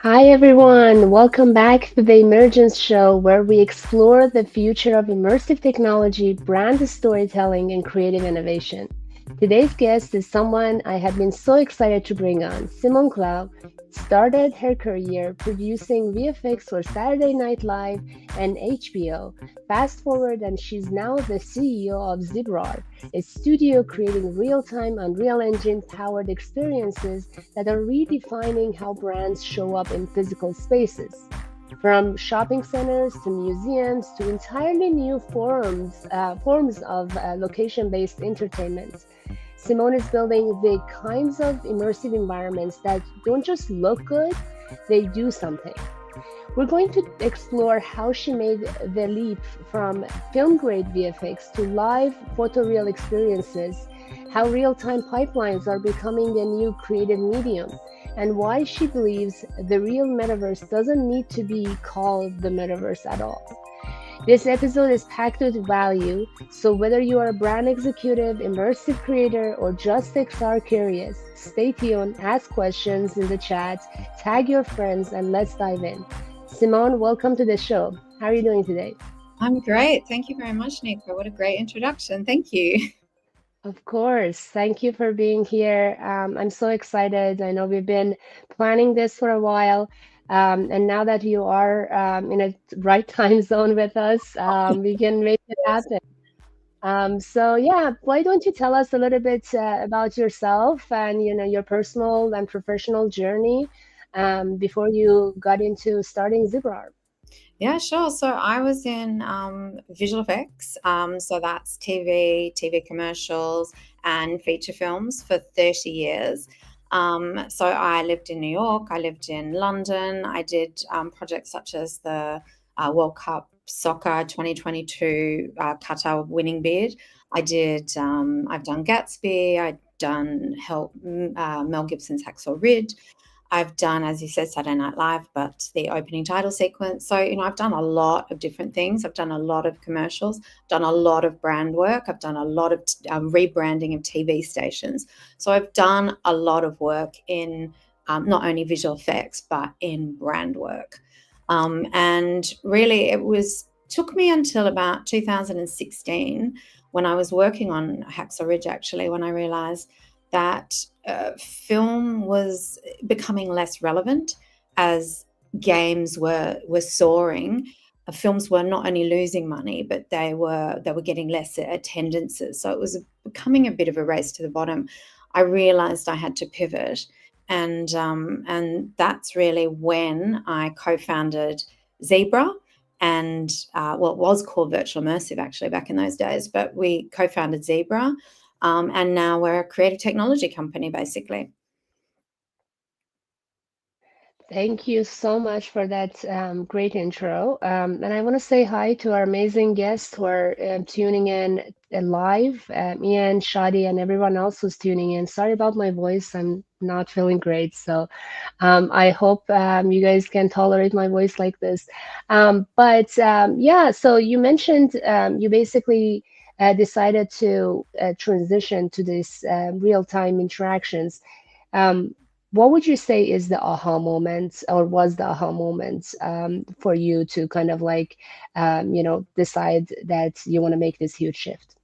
Hi everyone, welcome back to the Emergence Show where we explore the future of immersive technology, brand storytelling, and creative innovation. Today's guest is someone I have been so excited to bring on. Simone Clow started her career producing VFX for Saturday Night Live and HBO. Fast forward, and she's now the CEO of Zebrar, a studio creating real-time Unreal Engine-powered experiences that are redefining how brands show up in physical spaces. From shopping centers to museums to entirely new forms of location-based entertainment. Simone is building the kinds of immersive environments that don't just look good, they do something. We're going to explore how she made the leap from film grade VFX to live photoreal experiences, how real time pipelines are becoming a new creative medium, and why she believes the real metaverse doesn't need to be called the metaverse at all. This episode is packed with value, so whether you are a brand executive, immersive creator, or just XR curious, stay tuned, ask questions in the chat, tag your friends, and let's dive in. Simone, welcome to the show. How are you doing today? I'm great. Thank you very much, Nico. What a great introduction. Thank you. Of course. Thank you for being here. I'm so excited. I know we've been planning this for a while. And now that you are in a right time zone with us, we can make it happen. So yeah, why don't you tell us a little bit about yourself and your personal and professional journey before you got into starting Zebrar? Yeah, sure. So I was in visual effects. So that's TV commercials, and feature films for 30 years. So I lived in New York, I lived in London. I did projects such as the World Cup Soccer 2022 Qatar winning bid. I've done Gatsby, I've done Mel Gibson's Hacksaw Ridge. I've done, as you said, Saturday Night Live, but the opening title sequence. So, I've done a lot of different things. I've done a lot of commercials, done a lot of brand work. I've done a lot of rebranding of TV stations. So I've done a lot of work in not only visual effects, but in brand work. And really, took me until about 2016 when I was working on Hacksaw Ridge, actually, when I realized that film was becoming less relevant as games were soaring. Films were not only losing money, but they were getting less attendances. So it was becoming a bit of a race to the bottom. I realized I had to pivot, and that's really when I co-founded Zebra. And well, it was called Virtual Immersive actually back in those days, but we co-founded Zebra, and now we're a creative technology company, basically. Thank you so much for that great intro. And I want to say hi to our amazing guests who are tuning in live, Ian, Shadi, and everyone else who's tuning in. Sorry about my voice. I'm not feeling great. So I hope you guys can tolerate my voice like this. But yeah, so you mentioned you basically decided to transition to this real-time interactions. Um, what would you say is the aha moment, or was the aha moment for you to kind of like, decide that you want to make this huge shift?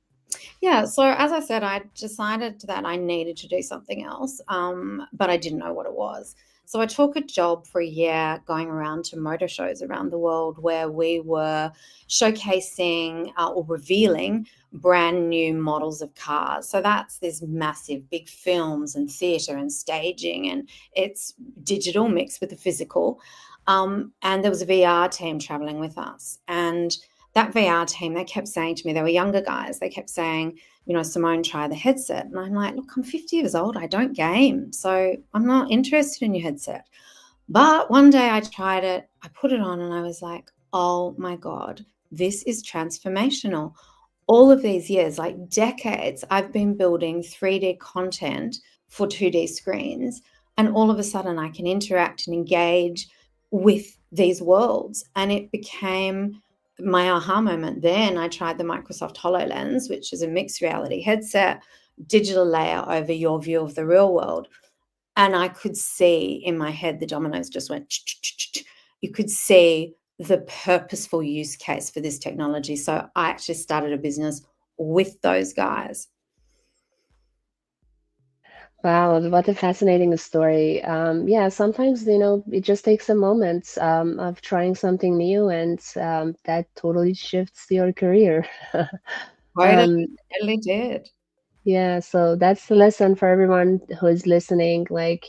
Yeah, so as I said, I decided that I needed to do something else, but I didn't know what it was. So I took a job for a year going around to motor shows around the world where we were showcasing or revealing brand new models of cars. So that's this massive, big films and theatre and staging, and it's digital mixed with the physical. And there was a VR team traveling with us. And that VR team, they kept saying to me, they were younger guys, they kept saying, Simone, try the headset. And I'm like, look, I'm 50 years old. I don't game. So I'm not interested in your headset. But one day I tried it, I put it on, and I was like, oh my God, this is transformational. All of these years, like decades, I've been building 3D content for 2D screens. And all of a sudden I can interact and engage with these worlds. And it became my aha moment. Then I tried the Microsoft HoloLens, which is a mixed reality headset, digital layer over your view of the real world. And I could see in my head the dominoes just went. You could see the purposeful use case for this technology. So I actually started a business with those guys. Wow, what a fascinating story. Yeah, sometimes, it just takes a moment of trying something new, and that totally shifts your career. Totally, Um, totally did. Yeah, so that's the lesson for everyone who's listening. Like,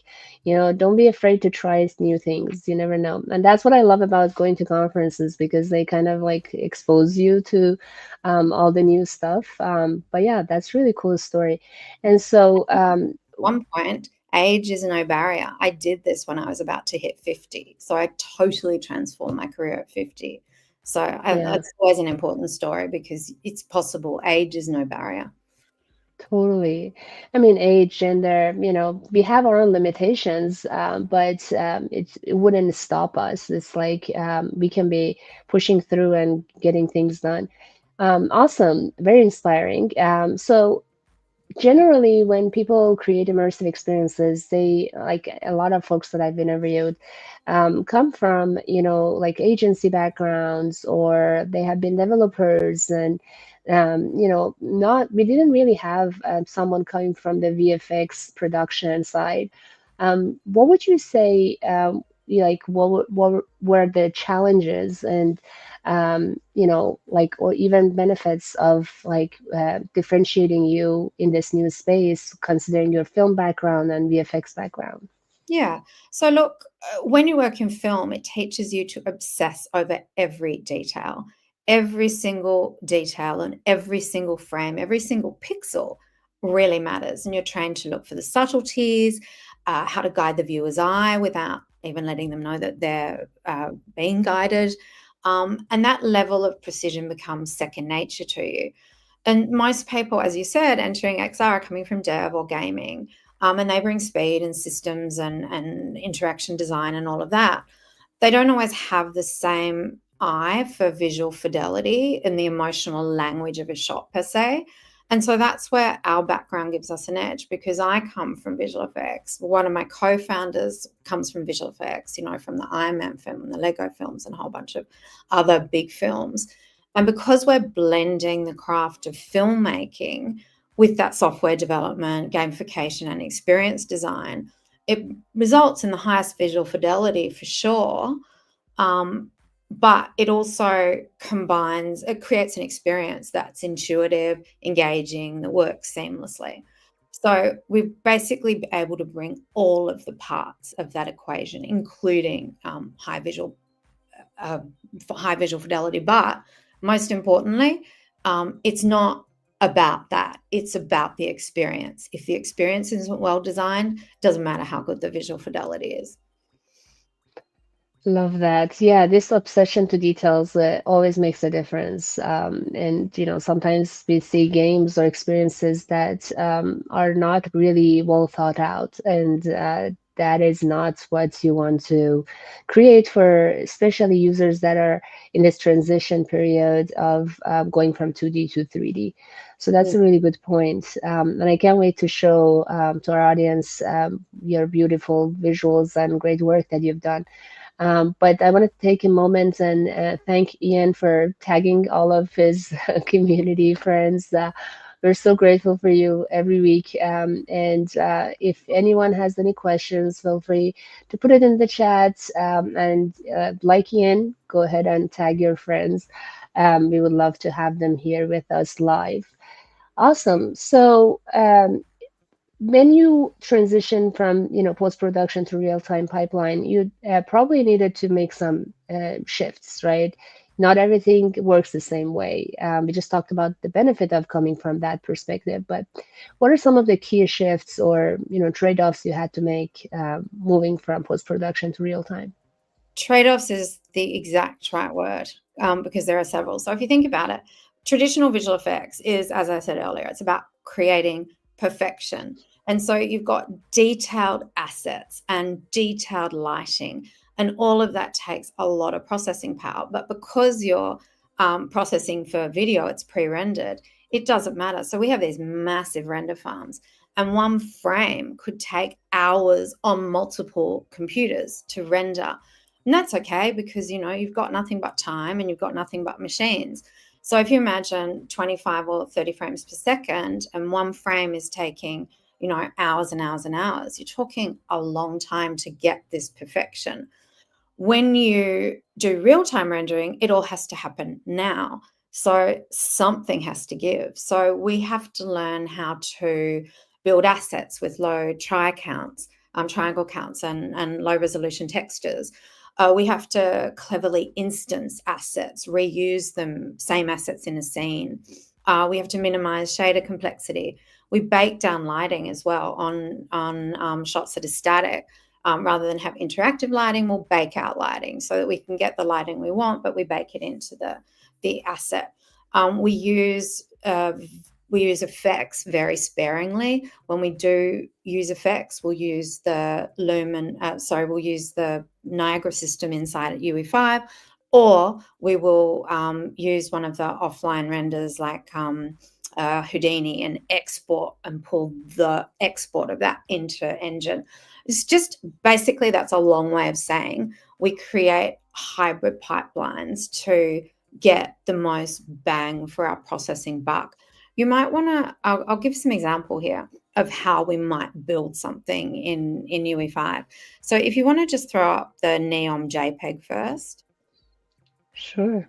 don't be afraid to try new things. You never know. And that's what I love about going to conferences, because they kind of like expose you to all the new stuff. But yeah, that's really cool story. And so, One point, age is no barrier. I did this when I was about to hit 50. So I totally transformed my career at 50. So yeah. that's always an important story because it's possible. Age is no barrier. Totally. I mean, age, gender, we have our own limitations, but it wouldn't stop us. It's like we can be pushing through and getting things done. Awesome. Very inspiring. So generally, when people create immersive experiences, they, like a lot of folks that I've interviewed, come from, like agency backgrounds, or they have been developers, and not we didn't really have someone coming from the VFX production side. What would you say, like what were the challenges, and like, or even benefits of like differentiating you in this new space, considering your film background and VFX background? Yeah. So look, when you work in film, it teaches you to obsess over every detail and every single frame, every single pixel really matters. And you're trained to look for the subtleties, how to guide the viewer's eye without even letting them know that they're being guided. And that level of precision becomes second nature to you. And most people, as you said, entering XR are coming from dev or gaming, and they bring speed and systems and interaction design and all of that. They don't always have the same eye for visual fidelity and the emotional language of a shot per se. And so that's where our background gives us an edge, because I come from visual effects. One of my co-founders comes from visual effects, from the Iron Man film and the Lego films and a whole bunch of other big films. And because we're blending the craft of filmmaking with that software development, gamification, and experience design, it results in the highest visual fidelity for sure. But it also it creates an experience that's intuitive, engaging, that works seamlessly. So we've basically been able to bring all of the parts of that equation, including uh, high visual fidelity. But most importantly, it's not about that. It's about the experience. If the experience isn't well designed, doesn't matter how good the visual fidelity is. Love that. Yeah, this obsession to details always makes a difference. And sometimes we see games or experiences that are not really well thought out, and that is not what you want to create for, especially users that are in this transition period of going from 2D to 3D. So that's a really good point. And I can't wait to show to our audience your beautiful visuals and great work that you've done. But I want to take a moment and thank Ian for tagging all of his community friends. We're so grateful for you every week. And if anyone has any questions, feel free to put it in the chat. And like Ian, go ahead and tag your friends. We would love to have them here with us live. Awesome. So, when you transition from post-production to real-time pipeline, you probably needed to make some shifts, right? Not everything works the same way. We just talked about the benefit of coming from that perspective, but what are some of the key shifts or trade-offs you had to make moving from post-production to real-time? Trade-offs is the exact right word, because there are several. So if you think about it, traditional visual effects is, as I said earlier, it's about creating perfection. And so you've got detailed assets and detailed lighting, and all of that takes a lot of processing power. But because you're processing for video, it's pre-rendered, it doesn't matter. So we have these massive render farms, And one frame could take hours on multiple computers to render. And that's okay because, you've got nothing but time and you've got nothing but machines. So if you imagine 25 or 30 frames per second and one frame is taking, hours and hours and hours, you're talking a long time to get this perfection. When you do real-time rendering, it all has to happen now. So something has to give. So we have to learn how to build assets with low triangle counts and low resolution textures. We have to cleverly instance assets, reuse them, same assets in a scene. We have to minimize shader complexity. We bake down lighting as well on shots that are static. Rather than have interactive lighting, we'll bake out lighting so that we can get the lighting we want, but we bake it into the asset. We use effects very sparingly. When we do use effects, we'll use the we'll use the Niagara system inside at UE5, or we will use one of the offline renders like Houdini and export and pull the export of that into Engine. It's just basically, that's a long way of saying we create hybrid pipelines to get the most bang for our processing buck. You might want to, I'll give some example here of how we might build something in UE5. So if you want to just throw up the Neom JPEG first. Sure.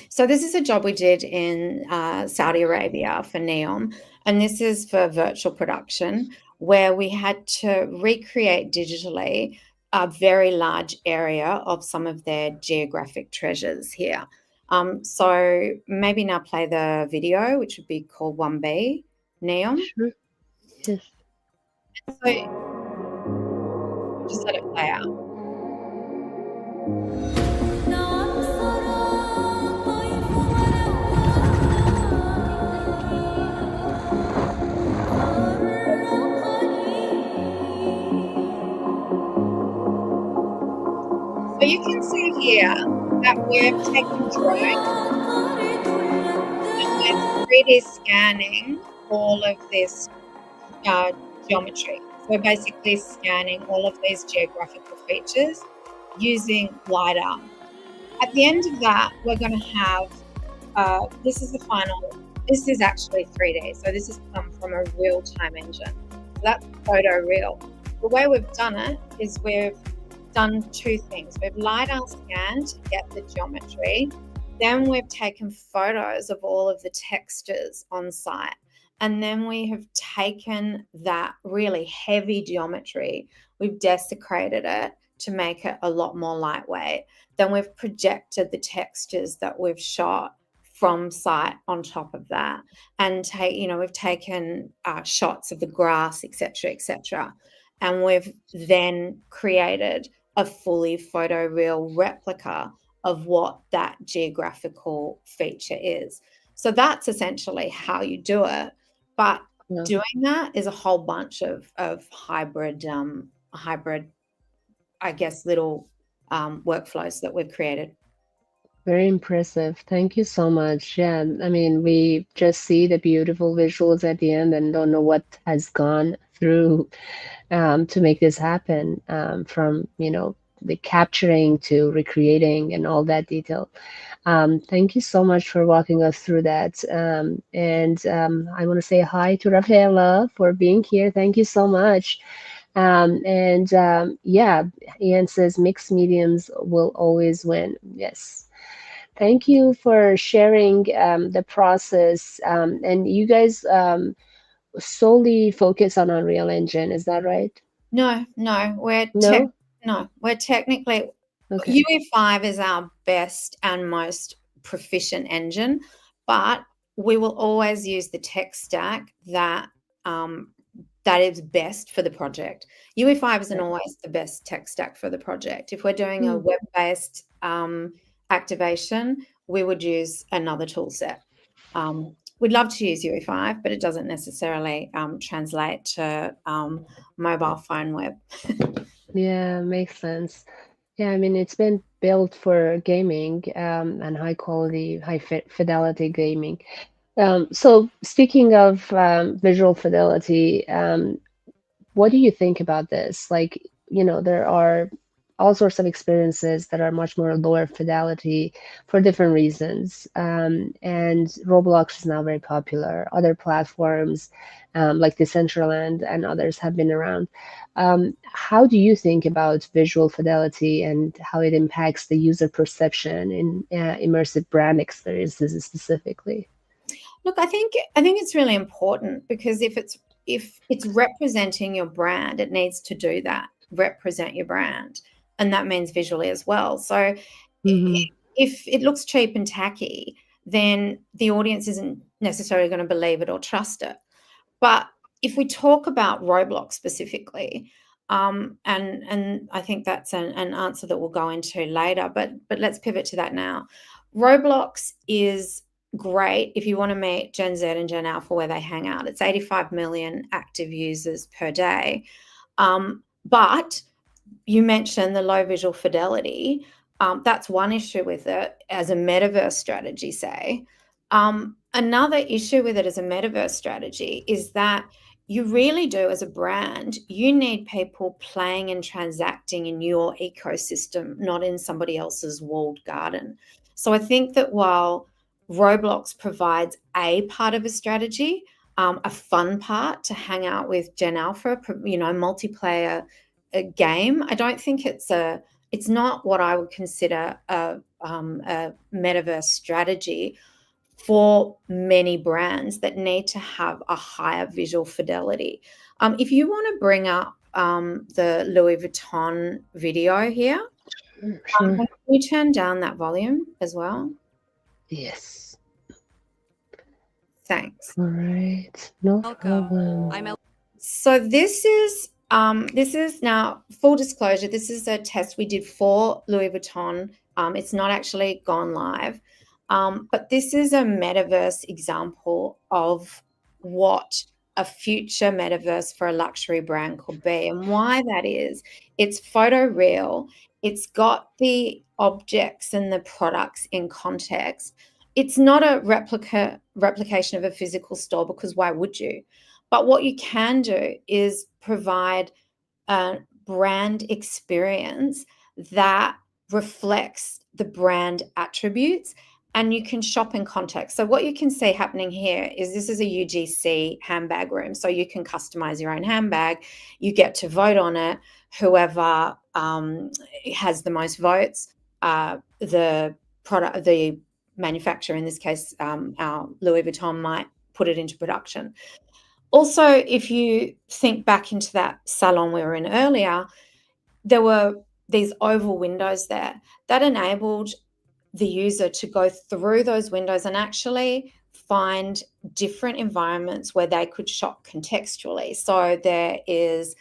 So this is a job we did in Saudi Arabia for Neom, and this is for virtual production where we had to recreate digitally a very large area of some of their geographic treasures here. So maybe now play the video, which would be called 1B, Neom. Sure. Yes. So just let it play out. So you can see here that we've taken drones and we're 3D scanning all of this geometry. We're basically scanning all of these geographical features using LiDAR. At the end of that, we're going to have, this is actually 3D. So this has come from a real-time engine. So that's photoreal. The way we've done it is we've done two things. We've LiDAR scanned to get the geometry. Then we've taken photos of all of the textures on site. And then we have taken that really heavy geometry, we've desecrated it to make it a lot more lightweight. Then we've projected the textures that we've shot from site on top of that. And we've taken shots of the grass, etc. And we've then created a fully photoreal replica of what that geographical feature is. So that's essentially how you do it. But doing that is a whole bunch of hybrid, I guess, little workflows that we've created. Very impressive. Thank you so much. Yeah, I mean, we just see the beautiful visuals at the end and don't know what has gone through to make this happen, from, the capturing to recreating and all that detail. Thank you so much for walking us through that. And I want to say hi to Rafaela for being here. Thank you so much. Yeah, Ian says mixed mediums will always win. Yes. Thank you for sharing the process. And you guys solely focus on Unreal Engine, is that right? No, we're technically Okay. UE5 is our best and most proficient engine, but we will always use the tech stack that is best for the project. UE5 isn't always the best tech stack for the project. If we're doing a web-based activation, we would use another tool set. We'd love to use UE5, but it doesn't necessarily translate to mobile phone web. Yeah, makes sense. Yeah, I mean, it's been built for gaming and high quality, high fidelity gaming. So speaking of visual fidelity, what do you think about this? Like, there are all sorts of experiences that are much more lower fidelity for different reasons. And Roblox is now very popular. Other platforms, like Decentraland and others, have been around. How do you think about visual fidelity and how it impacts the user perception in immersive brand experiences specifically? Look, I think it's really important because if it's representing your brand, it needs to do that, represent your brand, and that means visually as well. So Hmm. if it looks cheap and tacky, then the audience isn't necessarily going to believe it or trust it. But if we talk about Roblox specifically, and I think that's an answer that we'll go into later, but let's pivot to that now. Roblox is great if you want to meet Gen Z and Gen Alpha where they hang out. It's 85 million active users per day. But you mentioned the low visual fidelity. That's one issue with it as a metaverse strategy, say. Another issue with it as a metaverse strategy is that you really do, as a brand, you need people playing and transacting in your ecosystem, not in somebody else's walled garden. So I think that while Roblox provides a part of a strategy, a fun part to hang out with Gen Alpha, multiplayer a game. I don't think it's not what I would consider a metaverse strategy for many brands that need to have a higher visual fidelity. If you want to bring up the Louis Vuitton video here, Sure. can you turn down that volume as well? Yes. Thanks. All right. No problem. So this is now full disclosure. This is a test we did for Louis Vuitton. It's not actually gone live, but this is a metaverse example of what a future metaverse for a luxury brand could be, and why that is. It's photoreal. It's got the objects and the products in context. It's not a replication of a physical store, because why would you? But what you can do is provide a brand experience that reflects the brand attributes, and you can shop in context. So what you can see happening here is this is a UGC handbag room. So you can customize your own handbag. You get to vote on it. Whoever has the most votes, the manufacturer, in this case, our Louis Vuitton, might put it into production. Also, if you think back into that salon we were in earlier, there were these oval windows there that enabled the user to go through those windows and actually find different environments where they could shop contextually. So there's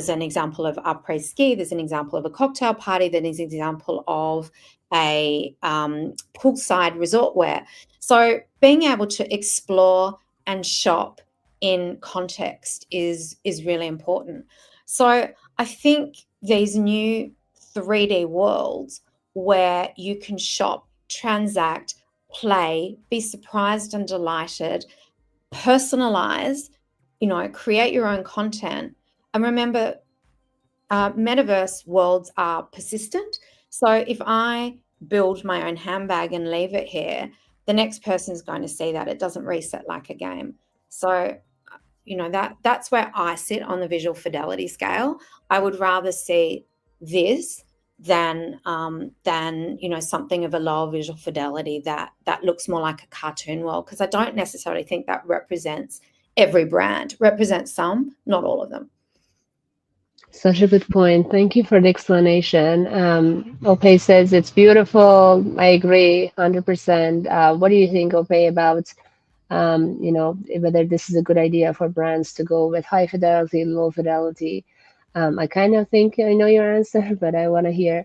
an example of après ski, there's an example of a cocktail party, there's an example of a poolside resort wear. So being able to explore and shop in context is really important. So I think these new 3D worlds where you can shop, transact, play, be surprised and delighted, personalize, create your own content. And remember, metaverse worlds are persistent. So if I build my own handbag and leave it here, the next person is going to see that. It doesn't reset like a game. So, that's where I sit on the visual fidelity scale. I would rather see this than something of a lower visual fidelity that looks more like a cartoon world, because I don't necessarily think that represents every brand. Represents some, not all of them. Such a good point. Thank you for the explanation. Ope says it's beautiful. I agree 100%. What do you think, Ope, about whether this is a good idea for brands to go with high fidelity, low fidelity? I kind of think I know your answer, but I want to hear.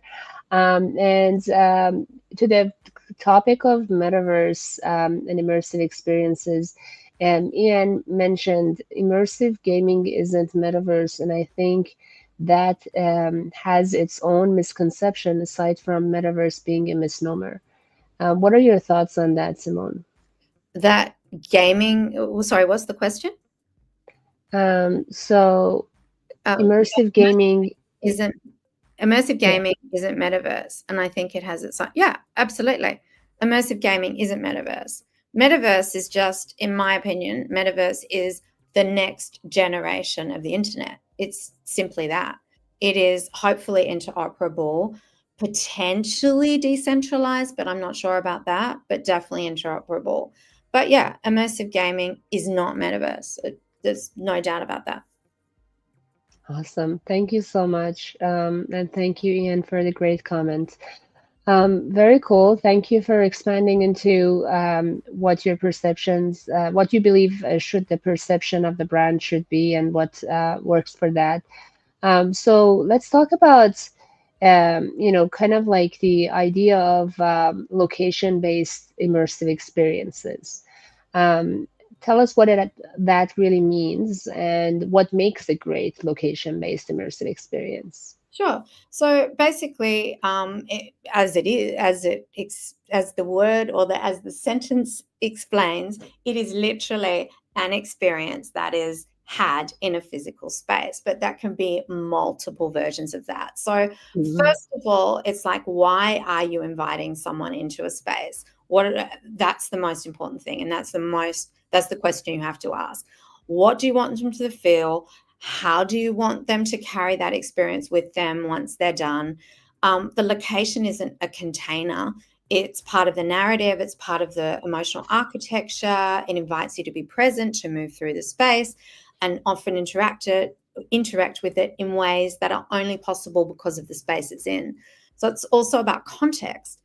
And to the topic of metaverse and immersive experiences, Ian mentioned immersive gaming isn't metaverse, and I think that has its own misconception aside from metaverse being a misnomer. What are your thoughts on that, Simone? That gaming, sorry, what's the question? So immersive gaming. Isn't immersive Yeah. gaming isn't metaverse, and I think it has its own. Yeah, absolutely. Immersive gaming isn't metaverse. Metaverse is just, in my opinion, metaverse is the next generation of the internet. It's simply that. It is hopefully interoperable, potentially decentralized, but I'm not sure about that, but definitely interoperable. But yeah, immersive gaming is not metaverse. There's no doubt about that. Awesome. Thank you so much. And thank you, Ian, for the great comment. Very cool. Thank you for expanding into what your perceptions, what you believe should the perception of the brand should be, and what works for that. So let's talk about, kind of like the idea of location-based immersive experiences. Um, Tell us what that really means and what makes a great location-based immersive experience. Sure. So basically, as the word or as the sentence explains, it is literally an experience that is had in a physical space, but that can be multiple versions of that. So Mhm. first of all, it's like, why are you inviting someone into a space? That's the most important thing, and that's the question you have to ask. What do you want them to feel? How do you want them to carry that experience with them once they're done? The location isn't a container. It's part of the narrative. It's part of the emotional architecture. It invites you to be present, to move through the space, and often interact with it in ways that are only possible because of the space it's in. So it's also about context.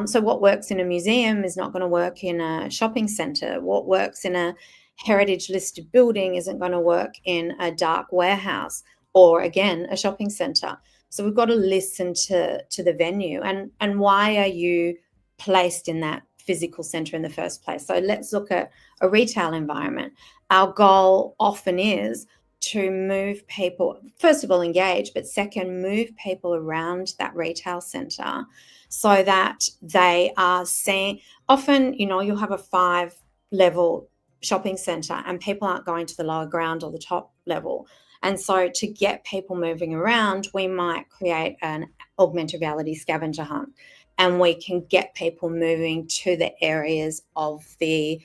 So what works in a museum is not going to work in a shopping center. What works in a heritage listed building isn't going to work in a dark warehouse or, again, a shopping center. So we've got to listen to the venue and why are you placed in that physical center in the first place. So let's look at a retail environment. Our goal often is to move people, first of all, engage, but second, move people around that retail center so that they are seeing. Often, you'll have a 5-level shopping center and people aren't going to the lower ground or the top level. And so to get people moving around, we might create an augmented reality scavenger hunt, and we can get people moving to the areas of the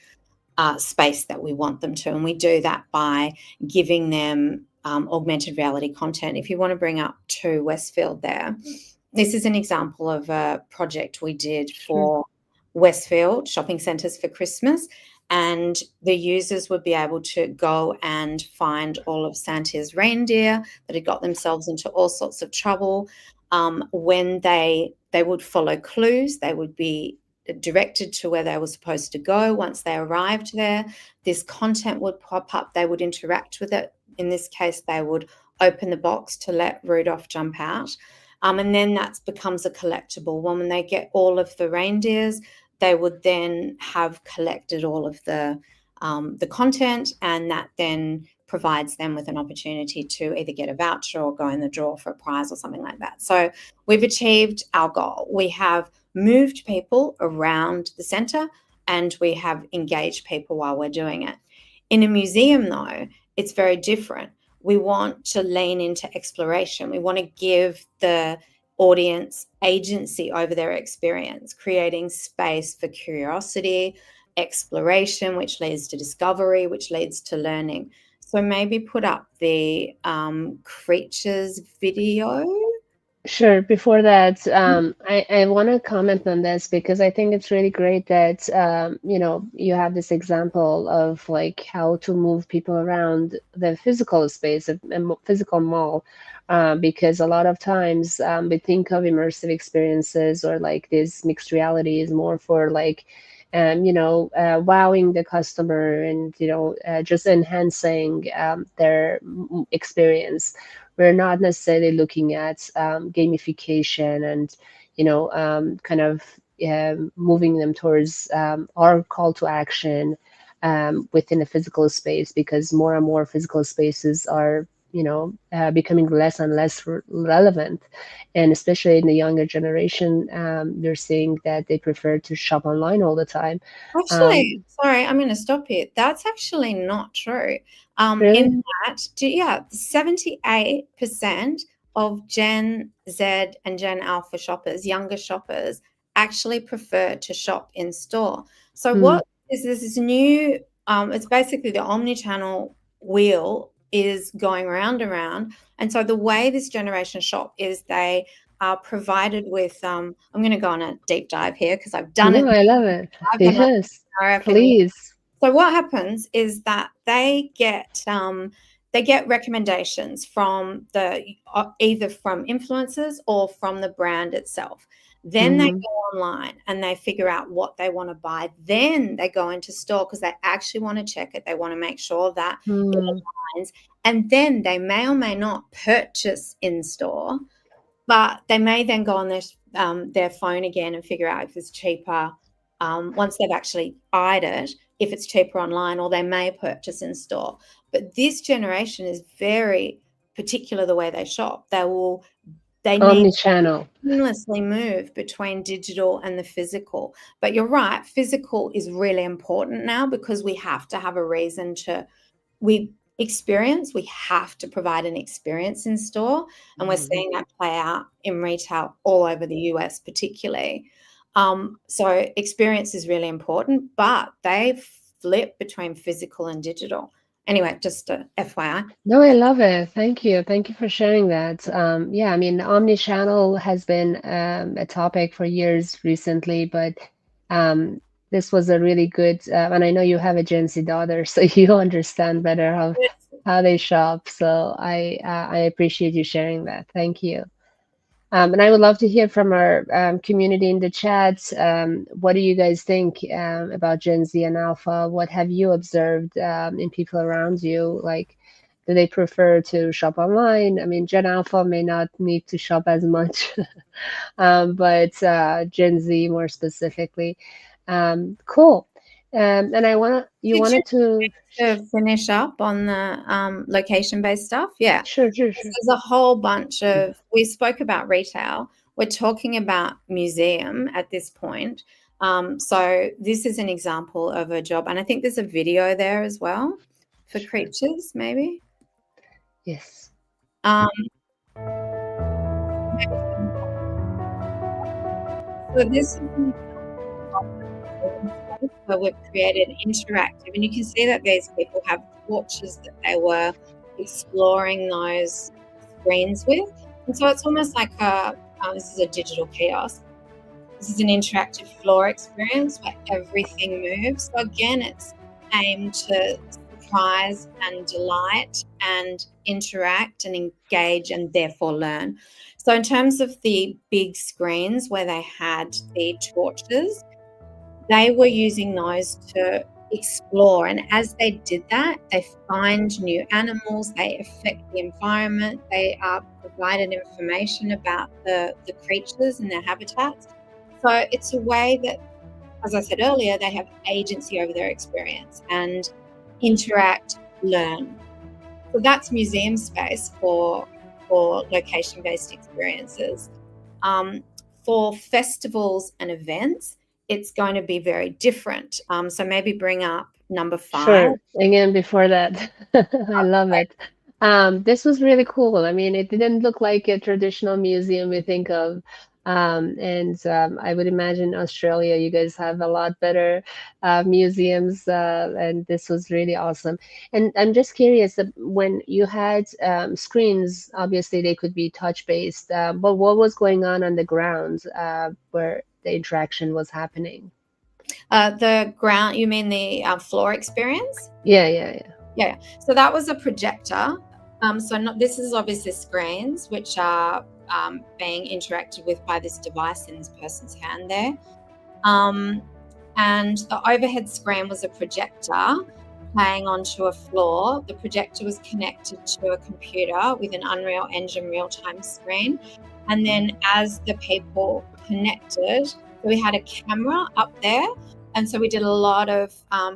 space that we want them to. And we do that by giving them augmented reality content. If you want to bring up to Westfield there, this is an example of a project we did Sure. for Westfield shopping centres for Christmas. And the users would be able to go and find all of Santa's reindeer that had got themselves into all sorts of trouble. When they would follow clues, they would be directed to where they were supposed to go. Once they arrived there, this content would pop up. They would interact with it. In this case, they would open the box to let Rudolph jump out. And then that becomes a collectible. When they get all of the reindeers, they would then have collected all of the content, and that then provides them with an opportunity to either get a voucher or go in the draw for a prize or something like that. So we've achieved our goal. We have moved people around the centre and we have engaged people while we're doing it. In a museum, though, it's very different. We want to lean into exploration. We want to give the audience agency over their experience, creating space for curiosity, exploration, which leads to discovery, which leads to learning. So maybe put up the creatures video. Sure. Before that, I want to comment on this because I think it's really great that you have this example of like how to move people around the physical space of a physical mall, because a lot of times we think of immersive experiences or like this mixed reality is more for like, wowing the customer and just enhancing their experience. We're not necessarily looking at gamification and kind of moving them towards our call to action within a physical space, because more and more physical spaces are becoming less and less relevant. And especially in the younger generation, you're seeing that they prefer to shop online all the time. Actually, sorry, I'm going to stop here. That's actually not true. Really? In that, 78% of Gen Z and Gen Alpha shoppers, younger shoppers, actually prefer to shop in store. So Hmm. what is this new? It's basically the omni-channel wheel is going round and round. And so the way this generation shop is they are provided with. I'm going to go on a deep dive here because I've done it. No, I love it. I've done Yes, RFM. please. So what happens is that they get recommendations from either from influencers or from the brand itself. Then they Hmm. go online and they figure out what they want to buy. Then they go into store because they actually want to check it. They want to make sure that it Hmm. aligns. And then they may or may not purchase in store, but they may then go on their phone again and figure out if it's cheaper once they've actually eyed it, if it's cheaper online, or they may purchase in store. But this generation is very particular the way they shop. They need Omni-channel. to seamlessly move between digital and the physical. But you're right, physical is really important now because we have to have a reason to we have to provide an experience in store, and we're Mhm. seeing that play out in retail all over the US particularly. So experience is really important, but they flip between physical and digital. Anyway, just a FYI. No, I love it. Thank you. Thank you for sharing that. Yeah, I mean, omni-channel has been a topic for years recently, but um, this was a really good, and I know you have a Gen Z daughter, so you understand better how they shop. So I appreciate you sharing that. Thank you. And I would love to hear from our community in the chat. What do you guys think about Gen Z and Alpha? What have you observed in people around you? Like, do they prefer to shop online? I mean, Gen Alpha may not need to shop as much, but Gen Z more specifically. Cool. And you Did you wanted to, to finish up on the location-based stuff? Yeah. sure, sure, sure. There's a whole bunch of, we spoke about retail. We're talking about museum at this point. So this is an example of a job, and I think there's a video there as well for Sure. creatures, maybe. Yes. Um, so this is an example where we've created interactive, and you can see that these people have torches that they were exploring those screens with, and so it's almost like this is a digital kiosk. This is an interactive floor experience where everything moves. So again, it's aimed to surprise and delight and interact and engage and therefore learn. So in terms of the big screens where they had the torches, they were using those to explore. And as they did that, they find new animals, they affect the environment, they provided information about the creatures and their habitats. So it's a way that, as I said earlier, they have agency over their experience and interact, learn. So that's museum space for location-based experiences. For festivals and events, it's going to be very different. So maybe bring up number 5. Sure. Again, before that, I love it. This was really cool. I mean, it didn't look like a traditional museum we think of. And I would imagine Australia, you guys have a lot better museums, and this was really awesome. And I'm just curious, when you had screens, obviously they could be touch-based, but what was going on the ground where the interaction was happening? The ground, you mean the floor experience? Yeah, yeah, yeah. Yeah. So that was a projector. This is obviously screens which are being interacted with by this device in this person's hand there. And the overhead screen was a projector playing onto a floor. The projector was connected to a computer with an Unreal Engine real-time screen. And then as the people connected, we had a camera up there. And so we did a lot of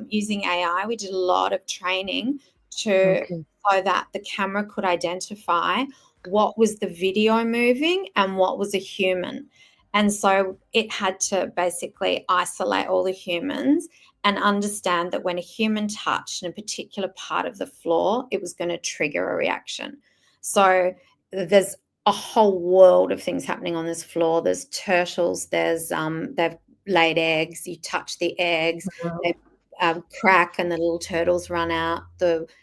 using AI. We did a lot of training to Okay. so that the camera could identify what was the video moving and what was a human. And so it had to basically isolate all the humans and understand that when a human touched in a particular part of the floor, it was going to trigger a reaction. So there's a whole world of things happening on this floor. There's turtles, they've laid eggs, you touch the eggs, Wow. they crack and the little turtles run out,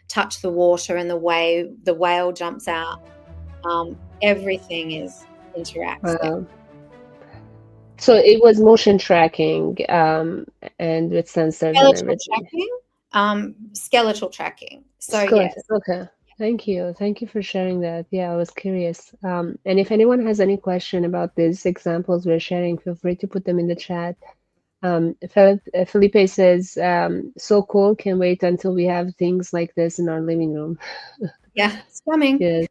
touch the water and the whale jumps out. Everything interacts there. Wow. So it was motion tracking, and with sensors and everything. Skeletal tracking. So yes. Skeleton. Okay. Thank you. Thank you for sharing that. Yeah, I was curious. And if anyone has any question about these examples we're sharing, feel free to put them in the chat. Felipe says, so cool. Can't wait until we have things like this in our living room. Yeah, it's coming. Yes,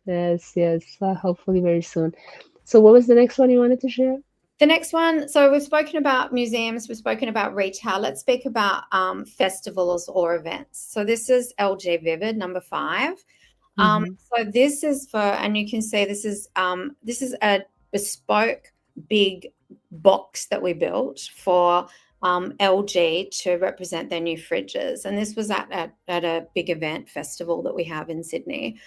yes, yes. Hopefully very soon. So what was the next one you wanted to share? The next one, so we've spoken about museums, we've spoken about retail. Let's speak about festivals or events. So this is LG Vivid, number 5. So this is for, and you can see this is a bespoke big box that we built for LG to represent their new fridges. And this was at a big event festival that we have in Sydney.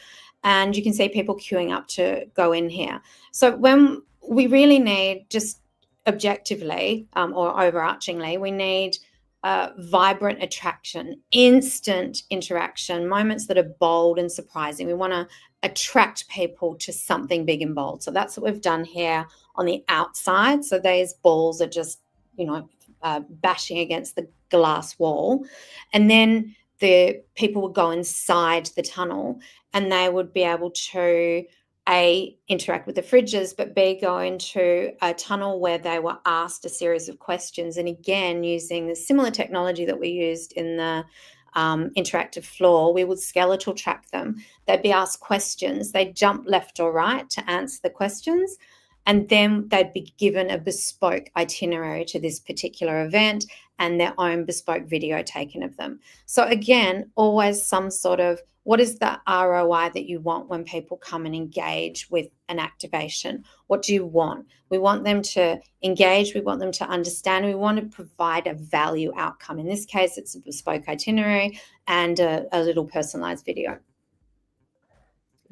And you can see people queuing up to go in here. So when we really need, just objectively or overarchingly, we need vibrant attraction, instant interaction, moments that are bold and surprising. We want to attract people to something big and bold. So that's what we've done here on the outside. So these balls are just, bashing against the glass wall. And then the people would go inside the tunnel and they would be able to A, interact with the fridges, but B, go into a tunnel where they were asked a series of questions. And again, using the similar technology that we used in the interactive floor, we would skeletal track them. They'd be asked questions. They'd jump left or right to answer the questions. And then they'd be given a bespoke itinerary to this particular event and their own bespoke video taken of them. So again, always some sort of, what is the ROI that you want when people come and engage with an activation? What do you want? We want them to engage. We want them to understand. We want to provide a value outcome. In this case, it's a bespoke itinerary and a little personalized video.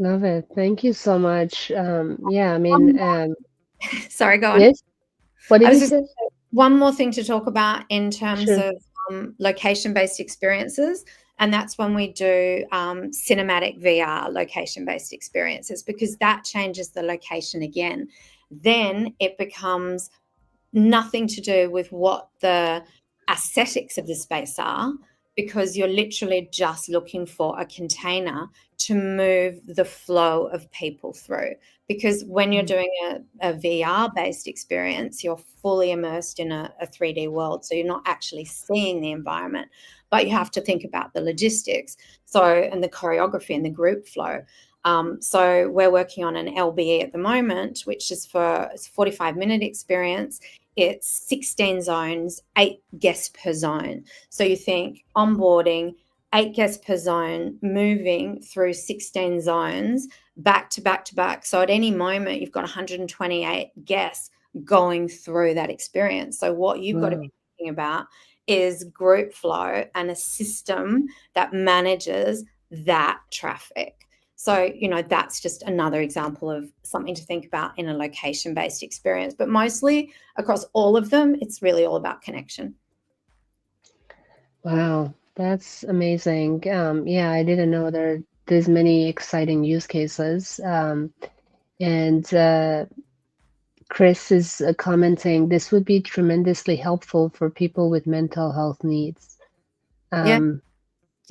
Love it. Thank you so much. Yeah, I mean, sorry, go on. yes. What did you say? One more thing to talk about in terms Sure. of location-based experiences, and that's when we do cinematic VR location-based experiences, because that changes the location again. Then it becomes nothing to do with what the aesthetics of the space are, because you're literally just looking for a container to move the flow of people through. Because when you're doing a VR-based experience, you're fully immersed in a 3D world. So you're not actually seeing the environment, but you have to think about the logistics, and the choreography and the group flow. So we're working on an LBE at the moment, which is for a 45-minute experience. It's 16 zones, 8 guests per zone. So you think onboarding, 8 guests per zone, moving through 16 zones, back to back to back. So at any moment, you've got 128 guests going through that experience. So what you've got to be thinking about is group flow and a system that manages that traffic. So, that's just another example of something to think about in a location-based experience. But mostly across all of them, it's really all about connection. Wow, that's amazing. Yeah, I didn't know there's many exciting use cases. And Chris is commenting, this would be tremendously helpful for people with mental health needs.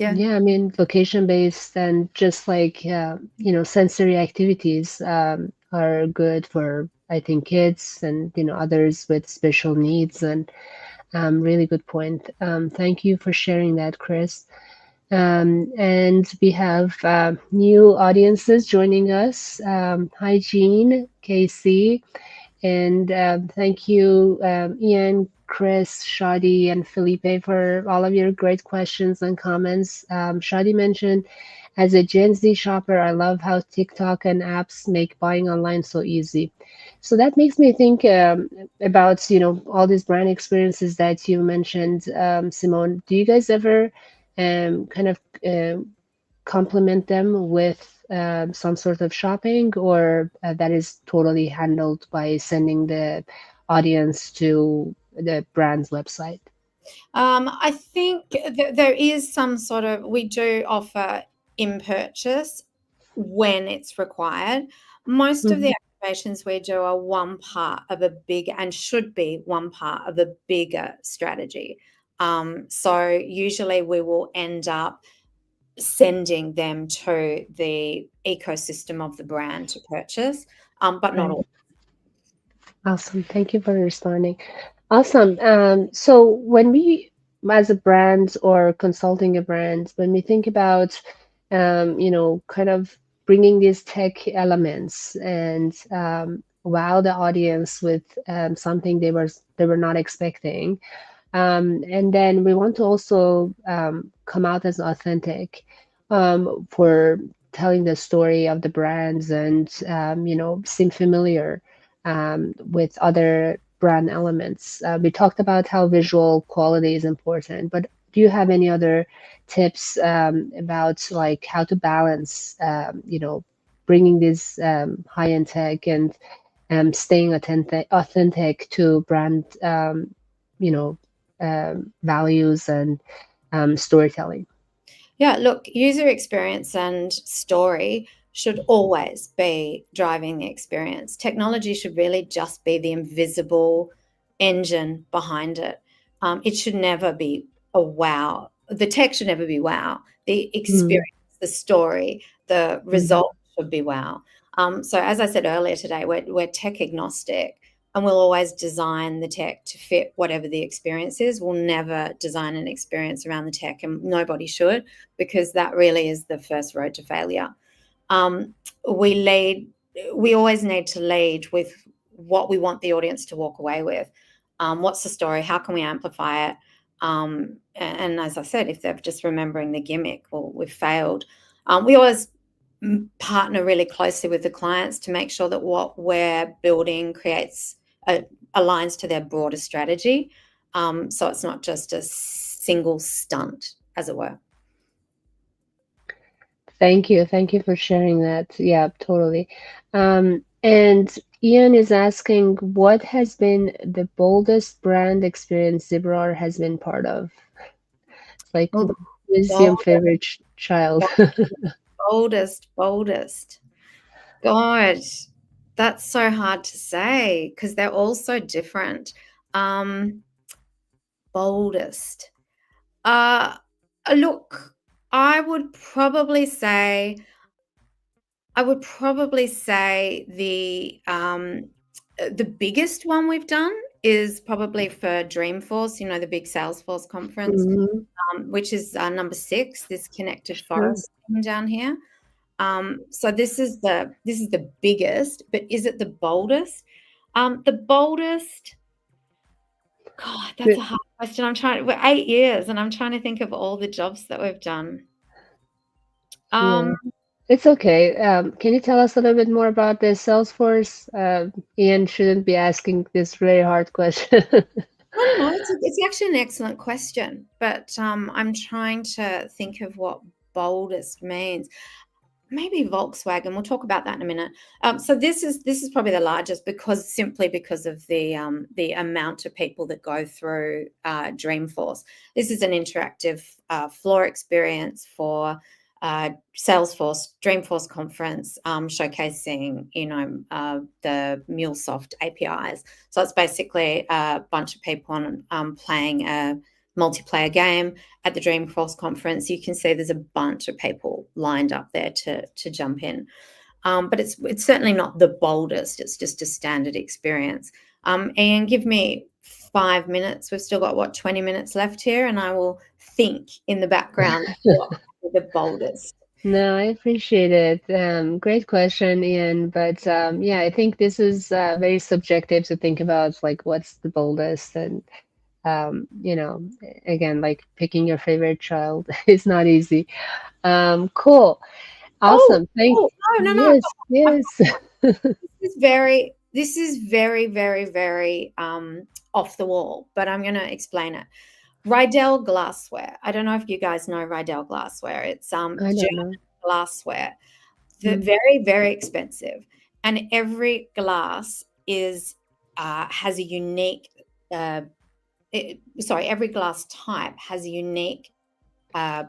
Yeah, I mean, location-based and just like, sensory activities are good for, I think, kids and, others with special needs. And really good point. Thank you for sharing that, Chris. And we have new audiences joining us. Hi, Jean, Casey, and thank you, Ian, Chris, Shadi, and Felipe for all of your great questions and comments. Shadi mentioned As a Gen Z shopper, I love how TikTok and apps make buying online so easy. So that makes me think about, all these brand experiences that you mentioned, Simone. Do you guys ever kind of complement them with some sort of shopping, or that is totally handled by sending the audience to the brand's website? I think there is some sort of, we do offer in purchase when it's required. Most of the Mhm. activations we do are one part of a big, and should be one part of a bigger strategy. So usually we will end up sending them to the ecosystem of the brand to purchase, but not Right. all. Awesome. Thank you for responding. Awesome. So when we, as a brand or consulting a brand, when we think about, kind of bringing these tech elements and wow the audience with something they were not expecting, and then we want to also come out as authentic for telling the story of the brands and, seem familiar with other brand elements. We talked about how visual quality is important, but do you have any other tips about like how to balance, bringing this high-end tech and staying authentic to brand, you know, values and storytelling? Yeah, look, user experience and story should always be driving the experience. Technology should really just be the invisible engine behind it. It should never be a wow. The tech should never be wow. The Mm-hmm. experience, the story, the result should be wow. So, as I said earlier today, we're tech agnostic, and we'll always design the tech to fit whatever the experience is. We'll never design an experience around the tech, and nobody should, because that really is the first road to failure. Um, we lead. We always need to lead with what we want the audience to walk away with. What's the story? How can we amplify it? And as I said, if they're just remembering the gimmick, well, we've failed. We always partner really closely with the clients to make sure that what we're building creates aligns to their broader strategy. So it's not just a single stunt, as it were. Thank you. Thank you for sharing that. Yeah, totally. And Ian is asking, what has been the boldest brand experience Zebra has been part of? It's like, Oh, who is your bold, favorite child? boldest. God, that's so hard to say because they're all so different. Um, boldest. Uh, look, I would probably say the biggest one we've done is probably for Dreamforce, the big Salesforce conference, Mhm. which is number 6, this connected Sure. forest thing down here. So this is the biggest, but is it the boldest? The boldest, God, that's a Good. hard question. We're 8 years, and I'm trying to think of all the jobs that we've done. Um, Yeah. It's okay. Can you tell us a little bit more about the Salesforce? Ian shouldn't be asking this very hard question. I don't know. It's actually an excellent question, but I'm trying to think of what boldest means. Maybe Volkswagen. We'll talk about that in a minute. So this is probably the largest simply because of the amount of people that go through Dreamforce. This is an interactive floor experience for Salesforce Dreamforce conference, showcasing the MuleSoft APIs. So it's basically a bunch of people playing a multiplayer game at the Dreamforce conference. You can see there's a bunch of people lined up there to jump in. But it's certainly not the boldest. It's just a standard experience. Ian, give me 5 minutes. We've still got 20 minutes left here, and I will think in the background what the boldest. No, I appreciate it. Great question, Ian. But yeah, I think this is very subjective to think about like what's the boldest. And You know, again, like picking your favorite child is not easy. Cool. Oh, Awesome. Thank oh, no, no, no. Yes, yes. This is very, very, very off the wall, but I'm going to explain it. Rydell glassware. I don't know if you guys know Rydell glassware. It's I don't German know. glassware. Mm, Very, very expensive, and every glass is has a unique. Every glass type has a unique uh,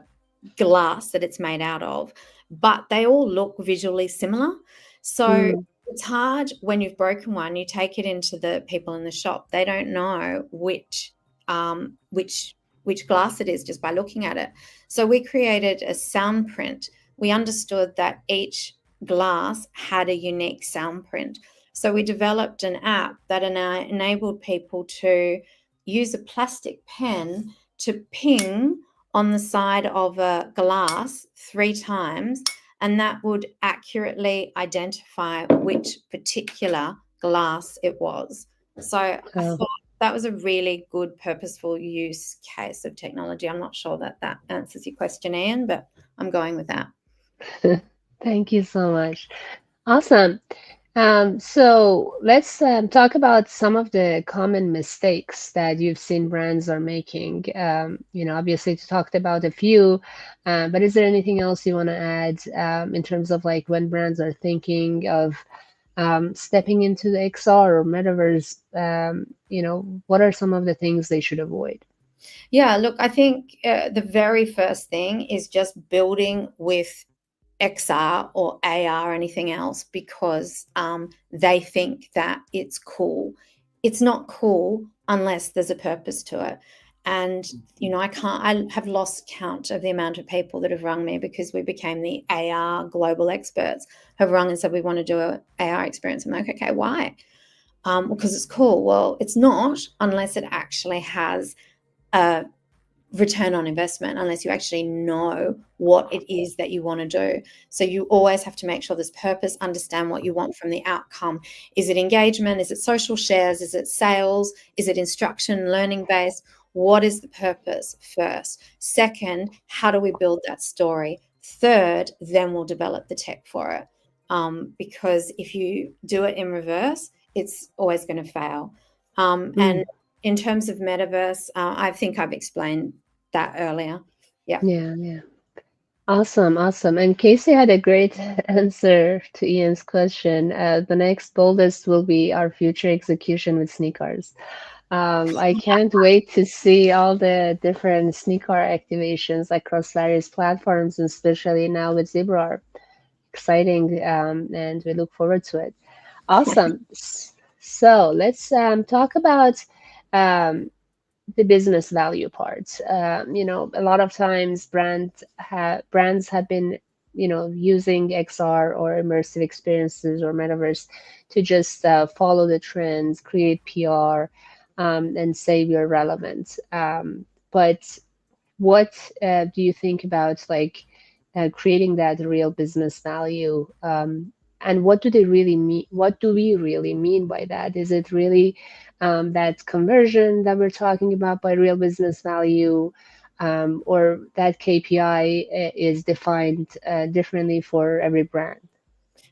glass that it's made out of, but they all look visually similar. So mm, it's hard when you've broken one, you take it into the people in the shop. They don't know um, which which glass it is just by looking at it. So we created a sound print. We understood that each glass had a unique sound print. So we developed an app that enabled people to use a plastic pen to ping on the side of a glass 3 times, and that would accurately identify which particular glass it was. So I oh. thought that was a really good, purposeful use case of technology. I'm not sure that that answers your question, Ian, but I'm going with that. Thank you so much. Awesome. So let's talk about some of the common mistakes that you've seen brands are making. You know, obviously, you talked about a few, but is there anything else you want to add in terms of like when brands are thinking of stepping into the XR or metaverse? You know, what are some of the things they should avoid? Yeah, look, I think the very first thing is just building with XR or AR or anything else because they think that it's cool. It's not cool unless there's a purpose to it. And, I have lost count of the amount of people that have rung me because we became the AR global experts, have rung and said, we want to do an AR experience. I'm like, okay, why? Because it's cool. Well, it's not unless it actually has a return on investment, unless you actually know what it is that you want to do. So you always have to make sure there's purpose, understand what you want from the outcome. Is it engagement? Is it social shares? Is it sales? Is it instruction, learning based? What is the purpose first? Second, how do we build that story? Third, then we'll develop the tech for it. Because if you do it in reverse, it's always going to fail. And Mm, in terms of metaverse, I think I've explained that earlier. Yeah. yeah, yeah. Awesome, awesome. And Casey had a great answer to Ian's question. The next boldest will be our future execution with sneakers. I can't wait to see all the different sneaker activations across various platforms, and especially now with Zebra. Exciting, and we look forward to it. Awesome. So let's talk about um, the business value part. You know, a lot of times brands have been, you know, using XR or immersive experiences or metaverse to just follow the trends, create PR, and say you're relevant. But what do you think about like creating that real business value? And what do they really mean? What do we really mean by that? Is it really that conversion that we're talking about by real business value, or that KPI is defined differently for every brand?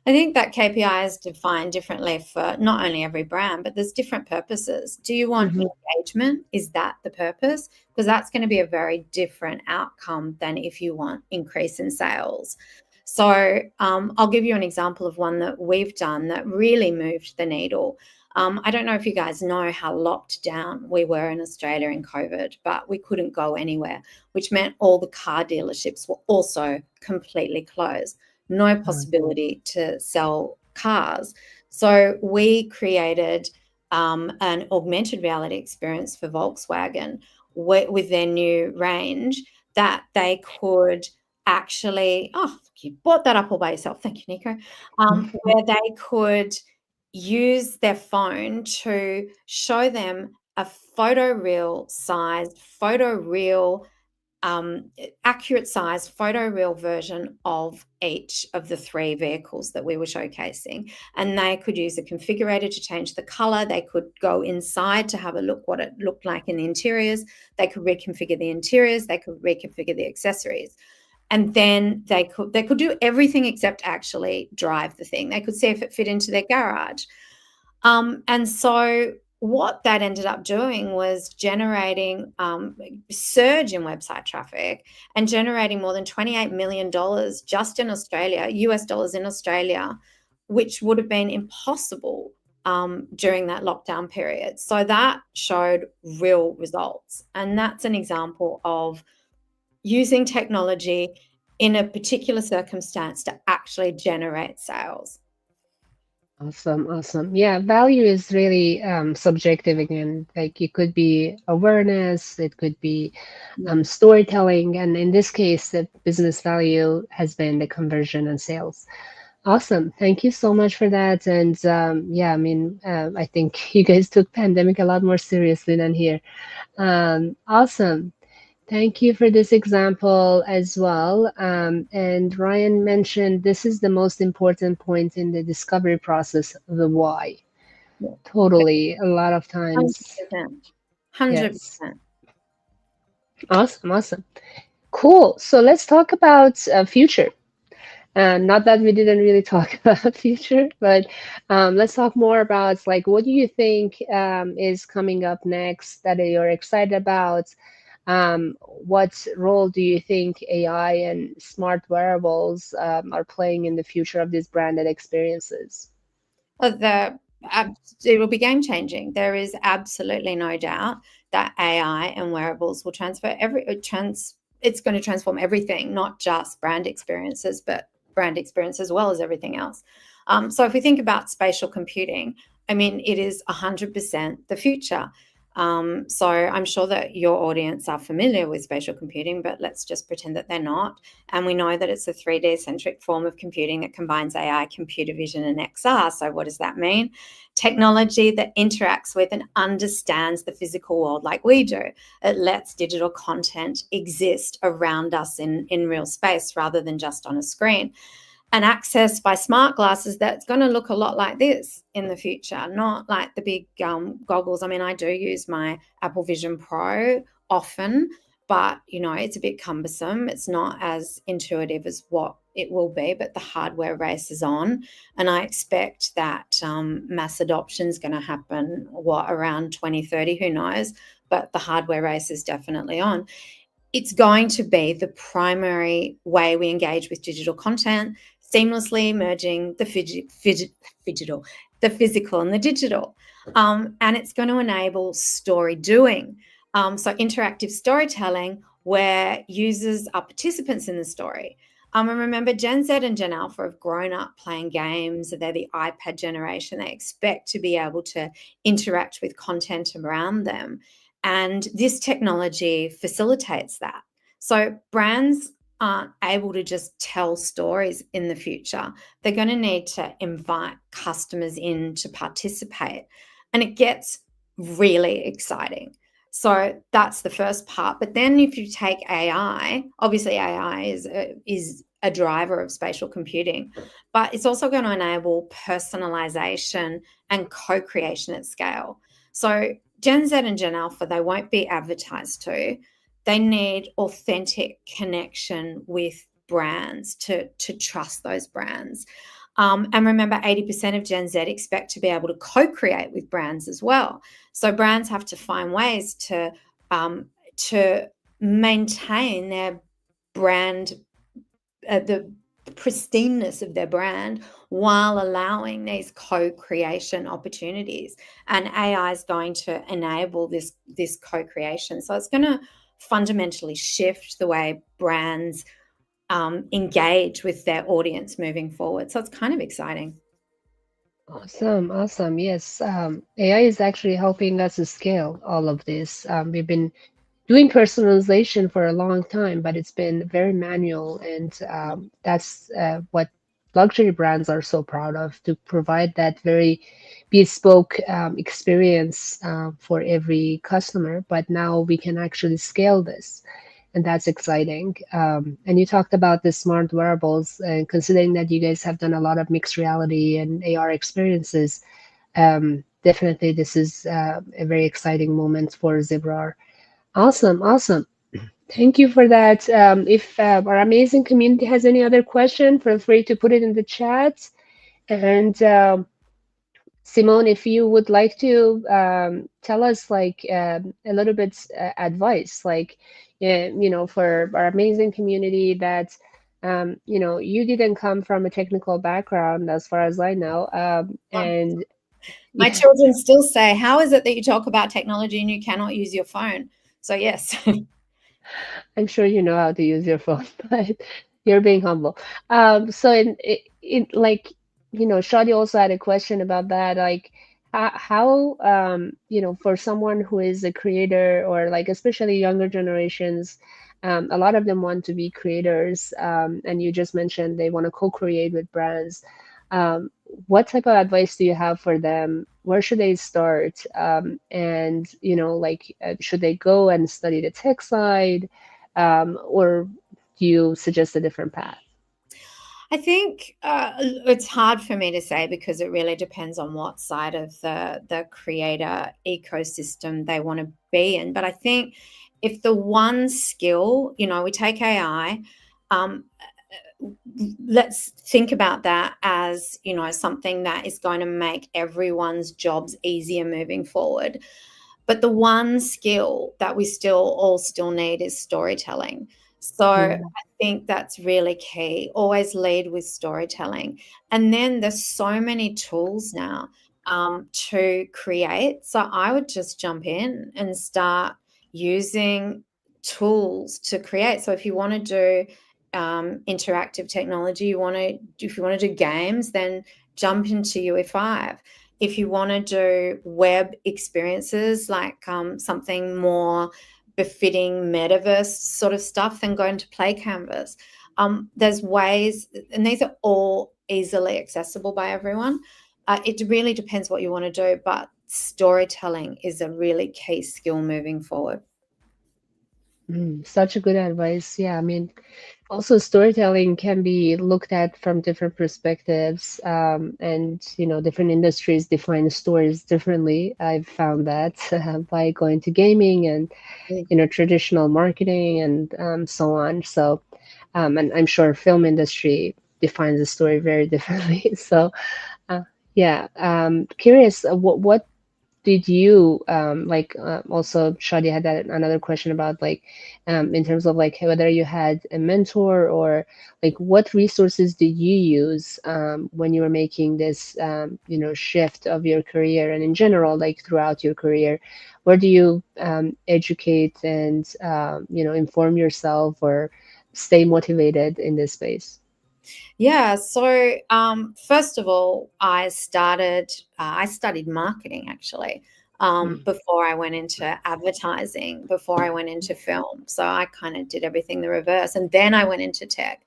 I think that KPI is defined differently for not only every brand, but there's different purposes. Do you want Hmm. engagement? Is that the purpose? Because that's going to be a very different outcome than if you want increase in sales. So I'll give you an example of one that we've done that really moved the needle. I don't know if you guys know how locked down we were in Australia in COVID, but we couldn't go anywhere, which meant all the car dealerships were also completely closed, no possibility to sell cars. So we created an augmented reality experience for Volkswagen with their new range that they could actually, oh, you brought that up all by yourself. Thank you, Nico. Where they could use their phone to show them a photoreal sized, photoreal accurate size photoreal version of each of the 3 vehicles that we were showcasing. And they could use a configurator to change the color. They could go inside to have a look what it looked like in the interiors. They could reconfigure the interiors. They could reconfigure the accessories. And then they could do everything except actually drive the thing. They could see if it fit into their garage. And so what that ended up doing was generating surge in website traffic and generating more than $28 million just in Australia, US dollars in Australia, which would have been impossible during that lockdown period. So that showed real results. And that's an example of using technology in a particular circumstance to actually generate sales. Awesome, awesome. Yeah, value is really subjective again. Like it could be awareness, it could be storytelling, and in this case, the business value has been the conversion and sales. Awesome. Thank you so much for that. And yeah, I mean, I think you guys took pandemic a lot more seriously than here. Awesome. Thank you for this example as well. And Ryan mentioned this is the most important point in the discovery process, the why. Yeah. Totally. A lot of times. 100%. 100%. Yes. Awesome. Awesome. Cool. So let's talk about future. Not that we didn't really talk about future, but let's talk more about like what do you think is coming up next that you're excited about? What role do you think AI and smart wearables are playing in the future of these branded experiences? It will be game changing. There is absolutely no doubt that AI and wearables will it's going to transform everything, not just brand experiences, but brand experience as well as everything else. So if we think about spatial computing, I mean, it is 100% the future. So I'm sure that your audience are familiar with spatial computing, but let's just pretend that they're not. And we know that it's a 3D centric form of computing that combines AI, computer vision, and XR. So what does that mean? Technology that interacts with and understands the physical world like we do. It lets digital content exist around us in real space rather than just on a screen. And accessed by smart glasses that's going to look a lot like this in the future, not like the big goggles. I mean, I do use my Apple Vision Pro often, but, you know, it's a bit cumbersome. It's not as intuitive as what it will be, but the hardware race is on. And I expect that mass adoption is going to happen, around 2030, who knows? But the hardware race is definitely on. It's going to be the primary way we engage with digital content, seamlessly merging the physical and the digital. And it's going to enable story doing. So interactive storytelling where users are participants in the story. And remember, Gen Z and Gen Alpha have grown up playing games. They're the iPad generation. They expect to be able to interact with content around them. And this technology facilitates that. So brands aren't able to just tell stories in the future. They're going to need to invite customers in to participate. And it gets really exciting. So that's the first part. But then if you take AI, obviously AI is a driver of spatial computing, but it's also going to enable personalization and co-creation at scale. So Gen Z and Gen Alpha, they won't be advertised to. They need authentic connection with brands to trust those brands. And remember, 80% of Gen Z expect to be able to co-create with brands as well. So brands have to find ways to maintain their brand, the pristineness of their brand, while allowing these co-creation opportunities. And AI is going to enable this co-creation. So it's going to fundamentally shift the way brands engage with their audience moving forward. So it's kind of exciting. Awesome, awesome. Yes, AI is actually helping us to scale all of this. We've been doing personalization for a long time, but it's been very manual, and that's what luxury brands are so proud of, to provide that very bespoke experience for every customer. But now we can actually scale this. and that's exciting. And you talked about the smart wearables, and considering that you guys have done a lot of mixed reality and AR experiences, definitely this is a very exciting moment for Zebra. Awesome, awesome. Thank you for that. If our amazing community has any other question, feel free to put it in the chat. And Simone, if you would like to tell us like a little bit advice, like for our amazing community that you didn't come from a technical background, as far as I know, and My yeah, children still say, "How is it that you talk about technology and you cannot use your phone?" So yes. I'm sure you know how to use your phone, but you're being humble. So like, Shadi also had a question about that, like how for someone who is a creator or like especially younger generations, a lot of them want to be creators, and you just mentioned they want to co-create with brands. Um, what type of advice do you have for them? Where should they start? And like, should they go and study the tech side? Or do you suggest a different path? I think it's hard for me to say because it really depends on what side of the creator ecosystem they want to be in. But I think if the one skill, we take AI, um, let's think about that as something that is going to make everyone's jobs easier moving forward. But the one skill that we still need is storytelling. So I Mm, think that's really key. Always lead with storytelling. And then there's so many tools now to create. So I would just jump in and start using tools to create. So if you want to do interactive technology, if you want to do games, then jump into UE5. If you want to do web experiences like something more befitting metaverse sort of stuff, then go into Play Canvas. There's ways, and these are all easily accessible by everyone. It really depends what you want to do, but storytelling is a really key skill moving forward. such a good advice. Yeah, I mean, also storytelling can be looked at from different perspectives, and different industries define stories differently. I've found that by going to gaming and traditional marketing and so on. So, and I'm sure film industry defines a story very differently. So, uh, yeah, curious, what did you like? Also, Shadi had another question about like, in terms of like whether you had a mentor or like what resources did you use when you were making this shift of your career and in general like throughout your career, where do you educate and inform yourself or stay motivated in this space? Yeah. So first of all, I studied marketing actually Mm. before I went into advertising, before I went into film. So I kind of did everything the reverse, and then I went into tech.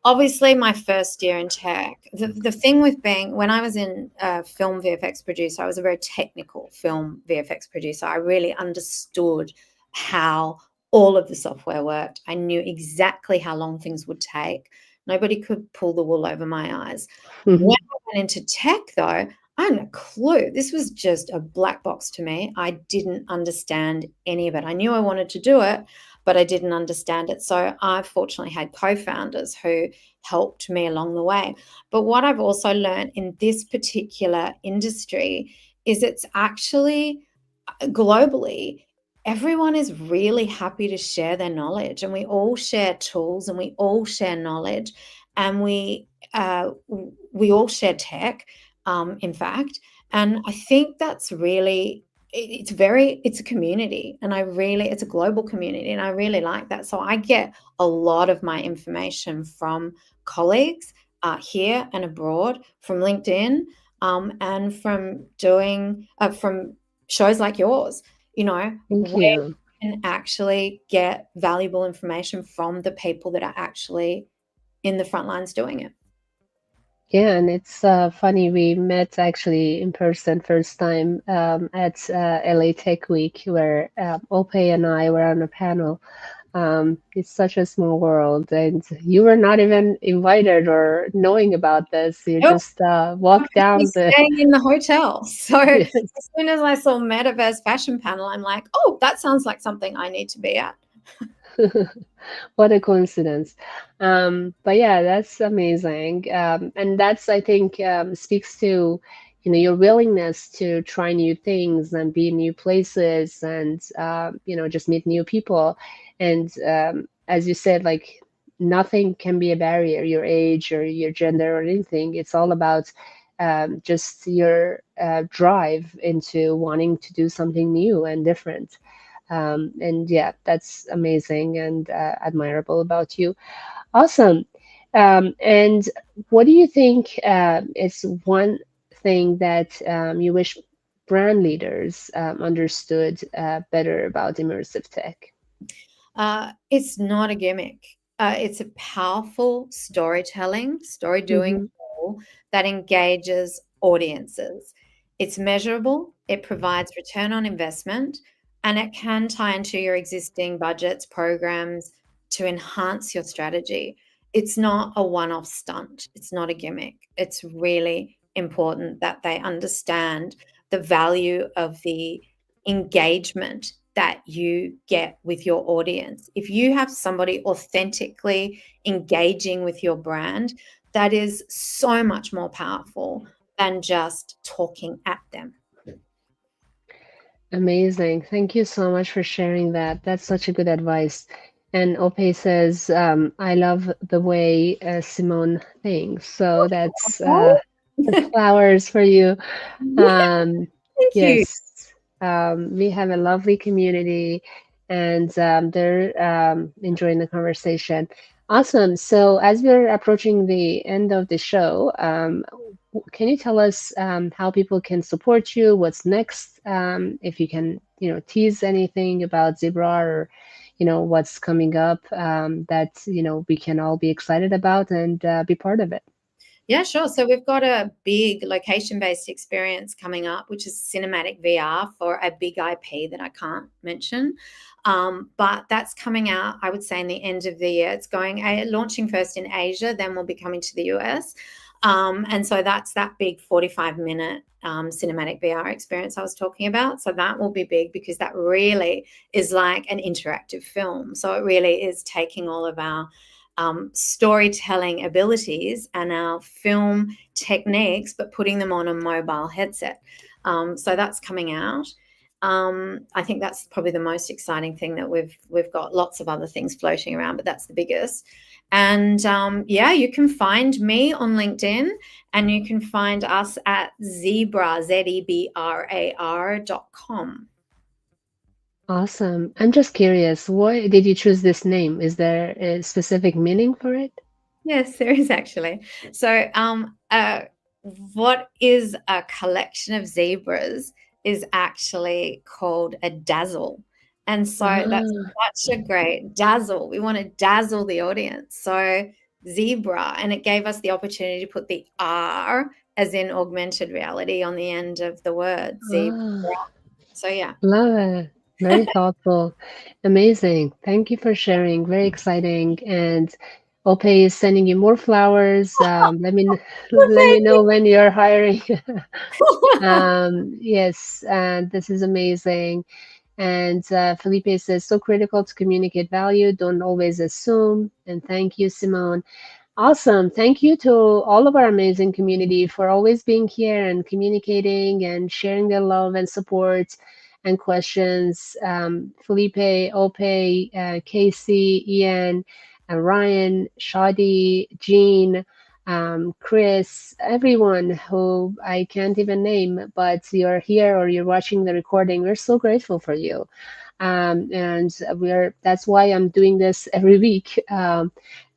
Obviously, my first year in tech, the thing with being, when I was in film VFX producer, I was a very technical film VFX producer. I really understood how all of the software worked. I knew exactly how long things would take. Nobody could pull the wool over my eyes. When I went into tech, though, I had no clue. This was just a black box to me. I didn't understand any of it. I knew I wanted to do it, but I didn't understand it. So I fortunately had co-founders who helped me along the way. But what I've also learned in this particular industry is it's actually globally, everyone is really happy to share their knowledge, and we all share tools and we all share knowledge, and we all share tech, in fact. And I think that's really it's a community, and it's a global community, and I really like that. So I get a lot of my information from colleagues here and abroad, from LinkedIn, and from shows like yours, Thank where you. you can actually get valuable information from the people that are actually in the front lines doing it. Yeah, and it's funny. We met actually in person first time at LA Tech Week, where Ope and I were on a panel. It's such a small world, and you were not even invited or knowing about this. You Nope, just walked because we're down the. staying in the hotel. So as Yes. soon as I saw Metaverse fashion panel, I'm like, oh, that sounds like something I need to be at. What a coincidence. But yeah, that's amazing. And that's, I think, speaks to, your willingness to try new things and be in new places and, just meet new people. And as you said, like nothing can be a barrier, your age or your gender or anything. It's all about just your drive into wanting to do something new and different. And yeah, that's amazing and admirable about you. Awesome. And what do you think is one thing that you wish brand leaders understood better about immersive tech? It's not a gimmick. It's a powerful storytelling, story doing Mm-hmm. tool that engages audiences. It's measurable, it provides return on investment, and it can tie into your existing budgets, programs to enhance your strategy. It's not a one off stunt, it's not a gimmick. It's really important that they understand the value of the engagement that you get with your audience. If you have somebody authentically engaging with your brand, that is so much more powerful than just talking at them. Amazing. Thank you so much for sharing that. That's such a good advice. And Ope says, I love the way Simone thinks. So that's Oh, flowers for you. yeah, Um, thank you. yes, we have a lovely community, and they're enjoying the conversation. Awesome. So, as we're approaching the end of the show, can you tell us how people can support you? What's next? If you can, tease anything about Zebra or, what's coming up that we can all be excited about and be part of it. Yeah, sure. So we've got a big location-based experience coming up, which is cinematic VR for a big IP that I can't mention. But that's coming out, I would say, in the end of the year. It's going launching first in Asia, then we'll be coming to the US. And so that's that big 45-minute cinematic VR experience I was talking about. So that will be big because that really is like an interactive film. So it really is taking all of our storytelling abilities and our film techniques, but putting them on a mobile headset. So that's coming out. I think that's probably the most exciting thing that we've got lots of other things floating around, but that's the biggest. And yeah, you can find me on LinkedIn, and you can find us at zebra zebrar.com. Awesome. I'm just curious, why did you choose this name? Is there a specific meaning for it? Yes, there is actually. So, what is a collection of zebras is actually called a dazzle. And so that's Ah, such a great dazzle. We want to dazzle the audience. So, zebra, and it gave us the opportunity to put the R as in augmented reality on the end of the word zebra. ah, So, yeah. love it. Very thoughtful. Amazing. Thank you for sharing. Very exciting. And Ope is sending you more flowers. Let me know when you're hiring. Yes, and this is amazing. And Felipe says, so critical to communicate value. Don't always assume. And thank you, Simone. Awesome. Thank you to all of our amazing community for always being here and communicating and sharing their love and support and questions. Felipe, Ope, Casey, Ian, Ryan, Shadi, Jean, Chris, everyone who I can't even name, but you're here or you're watching the recording. We're so grateful for you. And that's why I'm doing this every week.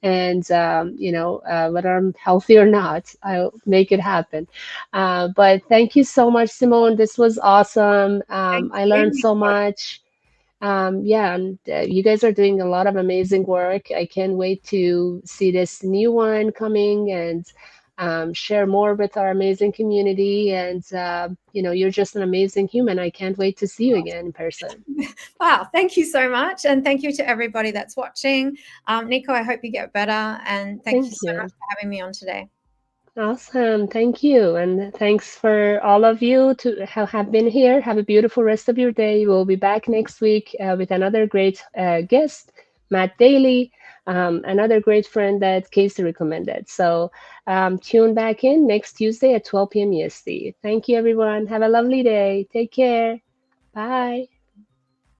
And whether I'm healthy or not, I'll make it happen. But thank you so much, Simone. This was awesome. Thank I learned you. so much. Yeah, and you guys are doing a lot of amazing work. I can't wait to see this new one coming, and share more with our amazing community. And, you're just an amazing human. I can't wait to see you again in person. Wow, thank you so much. And thank you to everybody that's watching. Nico, I hope you get better. And thank you Thank so much you. for having me on today. Awesome. Thank you. And thanks for all of you to have been here. Have a beautiful rest of your day. We'll be back next week with another great guest, Matt Daly, another great friend that Casey recommended. So tune back in next Tuesday at 12 p.m. EST. Thank you, everyone. Have a lovely day. Take care. Bye.